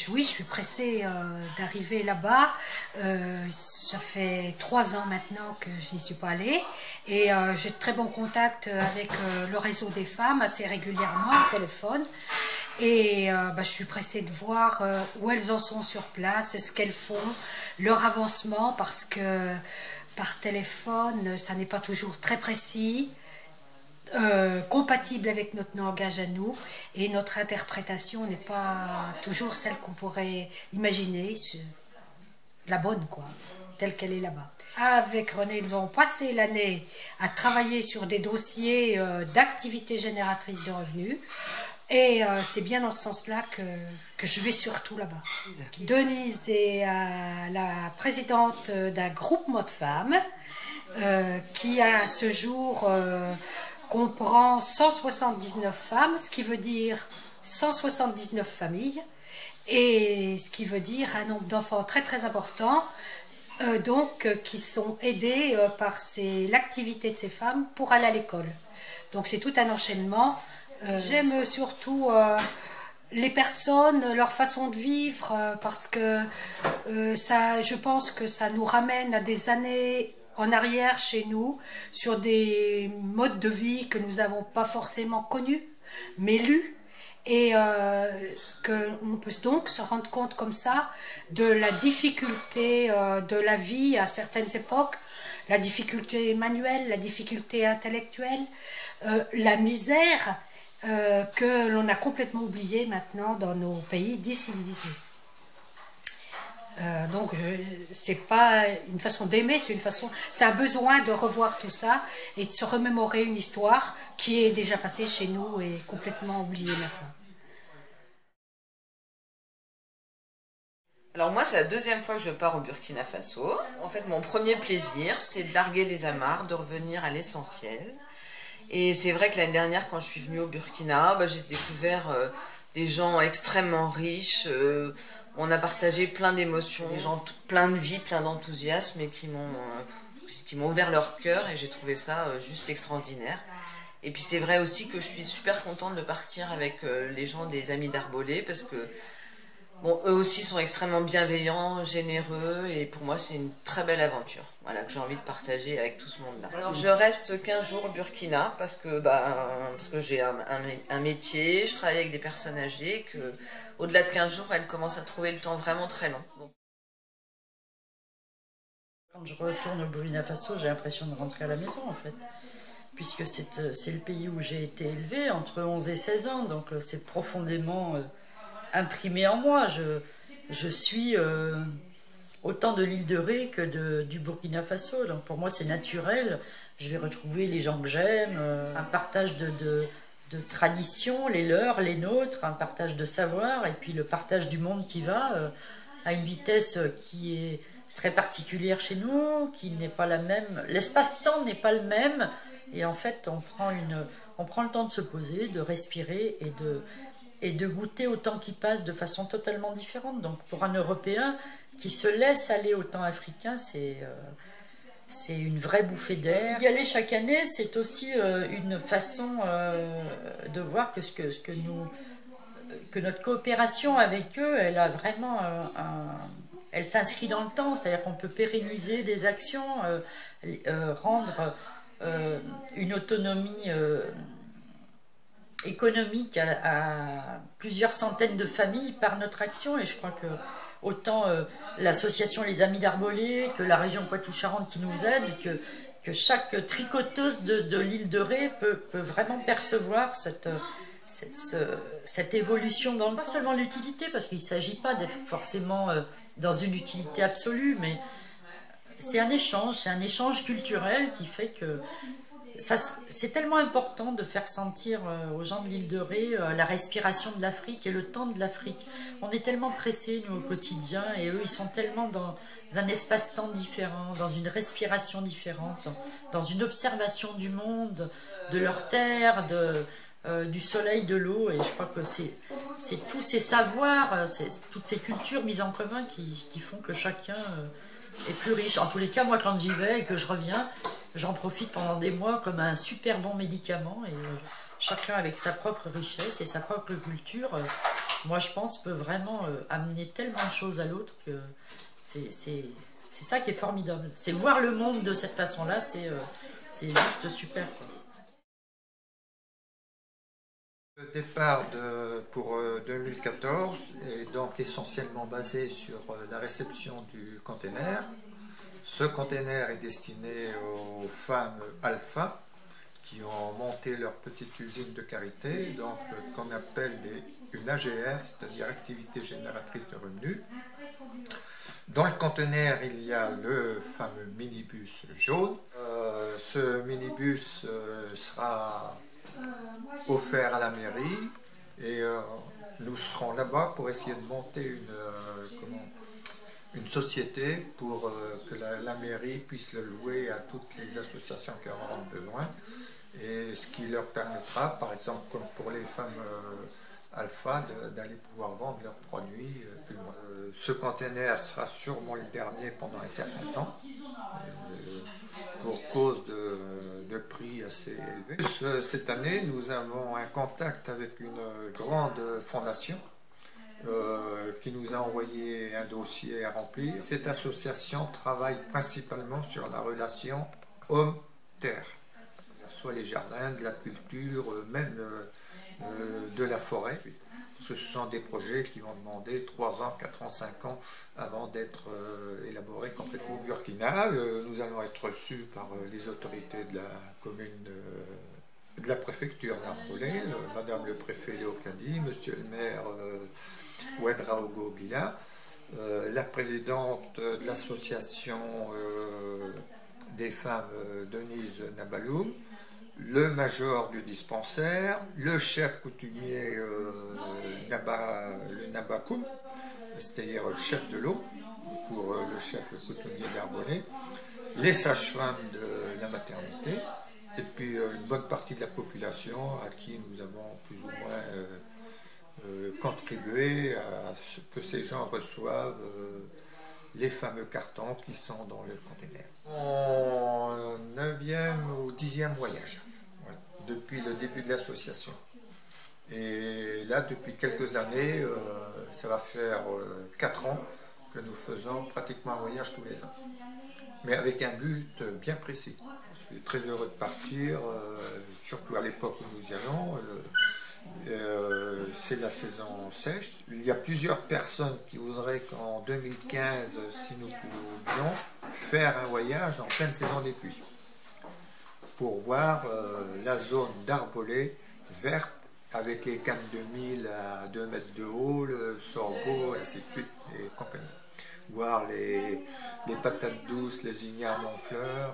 Oui, je suis pressée d'arriver là-bas. Ça fait 3 ans maintenant que je n'y suis pas allée. Et j'ai de très bons contacts avec le réseau des femmes assez régulièrement au téléphone. Et je suis pressée de voir où elles en sont sur place, ce qu'elles font, leur avancement, parce que par téléphone, ça n'est pas toujours très précis. Compatible avec notre langage à nous, et notre interprétation n'est pas toujours celle qu'on pourrait imaginer, la bonne quoi, telle qu'elle est là-bas. Avec René, ils ont passé l'année à travailler sur des dossiers d'activités génératrices de revenus, et c'est bien dans ce sens-là que je vais surtout là-bas. Denise est la présidente d'un groupement de femmes qui à ce jour comprend 179 femmes, ce qui veut dire 179 familles, et ce qui veut dire un nombre d'enfants très très important, qui sont aidés par l'activité de ces femmes pour aller à l'école. Donc c'est tout un enchaînement. J'aime surtout les personnes, leur façon de vivre, parce que je pense que ça nous ramène à des années en arrière chez nous, sur des modes de vie que nous n'avons pas forcément connus, mais lus, et qu'on peut donc se rendre compte comme ça de la difficulté de la vie à certaines époques, la difficulté manuelle, la difficulté intellectuelle, la misère que l'on a complètement oubliée maintenant dans nos pays décivilisés. Donc c'est pas une façon d'aimer, c'est un besoin de revoir tout ça et de se remémorer une histoire qui est déjà passée chez nous et complètement oubliée maintenant. Alors moi, c'est la deuxième fois que je pars au Burkina Faso. En fait, mon premier plaisir, c'est de larguer les amarres, de revenir à l'essentiel. Et c'est vrai que l'année dernière, quand je suis venue au Burkina, j'ai découvert des gens extrêmement riches. On a partagé plein d'émotions, des gens plein de vie, plein d'enthousiasme, et qui m'ont ouvert leur cœur, et j'ai trouvé ça juste extraordinaire. Et puis c'est vrai aussi que je suis super contente de partir avec les gens des Amis d'Arbolé, parce que bon, eux aussi sont extrêmement bienveillants, généreux, et pour moi c'est une très belle aventure, voilà, que j'ai envie de partager avec tout ce monde-là. Alors je reste 15 jours au Burkina parce que j'ai un métier, je travaille avec des personnes âgées, que au-delà de 15 jours, elles commencent à trouver le temps vraiment très long. Donc... Quand je retourne au Burkina Faso, j'ai l'impression de rentrer à la maison en fait, puisque c'est le pays où j'ai été élevée entre 11 et 16 ans, donc c'est profondément imprimé en moi. Je suis autant de l'île de Ré que du Burkina Faso, donc pour moi c'est naturel. Je vais retrouver les gens que j'aime, un partage de traditions, les leurs, les nôtres, un partage de savoir, et puis le partage du monde qui va à une vitesse qui est très particulière chez nous, qui n'est pas la même. L'espace-temps n'est pas le même, et en fait on prend le temps de se poser, de respirer et de goûter au temps qui passe de façon totalement différente. Donc pour un Européen qui se laisse aller au temps africain, c'est une vraie bouffée d'air. Y aller chaque année, c'est aussi une façon de voir que notre coopération avec eux, elle a vraiment elle s'inscrit dans le temps, c'est-à-dire qu'on peut pérenniser des actions, rendre une autonomie économique à plusieurs centaines de familles par notre action, et je crois que autant l'association Les Amis d'Arbolé que la région Poitou-Charentes qui nous aide, que chaque tricoteuse de l'île de Ré peut vraiment percevoir cette évolution dans pas seulement l'utilité, parce qu'il ne s'agit pas d'être forcément dans une utilité absolue, mais c'est un échange culturel qui fait que c'est tellement important de faire sentir aux gens de l'île de Ré la respiration de l'Afrique et le temps de l'Afrique. On est tellement pressés, nous, au quotidien, et eux, ils sont tellement dans un espace-temps différent, dans une respiration différente, dans une observation du monde, de leur terre, du soleil, de l'eau, et je crois que c'est tous ces savoirs, toutes ces cultures mises en commun qui font que chacun est plus riche. En tous les cas, moi, quand j'y vais et que je reviens, j'en profite pendant des mois comme un super bon médicament, et chacun avec sa propre richesse et sa propre culture moi je pense, peut vraiment amener tellement de choses à l'autre que c'est ça qui est formidable. C'est voir le monde de cette façon-là, c'est juste super, quoi. Le départ pour 2014 est donc essentiellement basé sur la réception du container. Ce container est destiné aux femmes alpha qui ont monté leur petite usine de karité, donc qu'on appelle une AGR, c'est-à-dire activité génératrice de revenus. Dans le conteneur, il y a le fameux minibus jaune. Ce minibus sera offert à la mairie et nous serons là-bas pour essayer de monter une société pour que la mairie puisse le louer à toutes les associations qui en auront besoin, et ce qui leur permettra, par exemple comme pour les femmes alpha, d'aller pouvoir vendre leurs produits plus loin. Ce conteneur sera sûrement le dernier pendant un certain temps, pour cause de prix assez élevés. Cette année, nous avons un contact avec une grande fondation qui nous a envoyé un dossier à remplir. Cette association travaille principalement sur la relation homme-terre, soit les jardins, de la culture, même de la forêt. Ce sont des projets qui vont demander 3 ans, 4 ans, 5 ans avant d'être élaborés complètement. Au Burkina, nous allons être reçus par les autorités de la commune, de la préfecture d'Arbolé, Madame le préfet Léo Kadi, Monsieur le maire Ouedraogo Bila, la présidente de l'association des femmes Denise Nabaloum, le major du dispensaire, le chef coutumier le Nabakoum, c'est-à-dire le chef de l'eau, pour le chef coutumier d'Arbolé, les sages-femmes de la maternité, et puis une bonne partie de la population à qui nous avons plus ou moins contribué à ce que ces gens reçoivent les fameux cartons qui sont dans le conteneur. En 9e ou 10e voyage, voilà, depuis le début de l'association. Et là, depuis quelques années, ça va faire 4 ans que nous faisons pratiquement un voyage tous les ans. Mais avec un but bien précis. Je suis très heureux de partir, surtout à l'époque où nous y allons. C'est la saison sèche. Il y a plusieurs personnes qui voudraient qu'en 2015, si nous pouvions, faire un voyage en pleine saison des pluies pour voir la zone d'Arbolé verte avec les cannes de mil à 2 mètres de haut, le sorgho, et ainsi de suite, et compagnie. Voir les patates douces, les ignames en fleurs.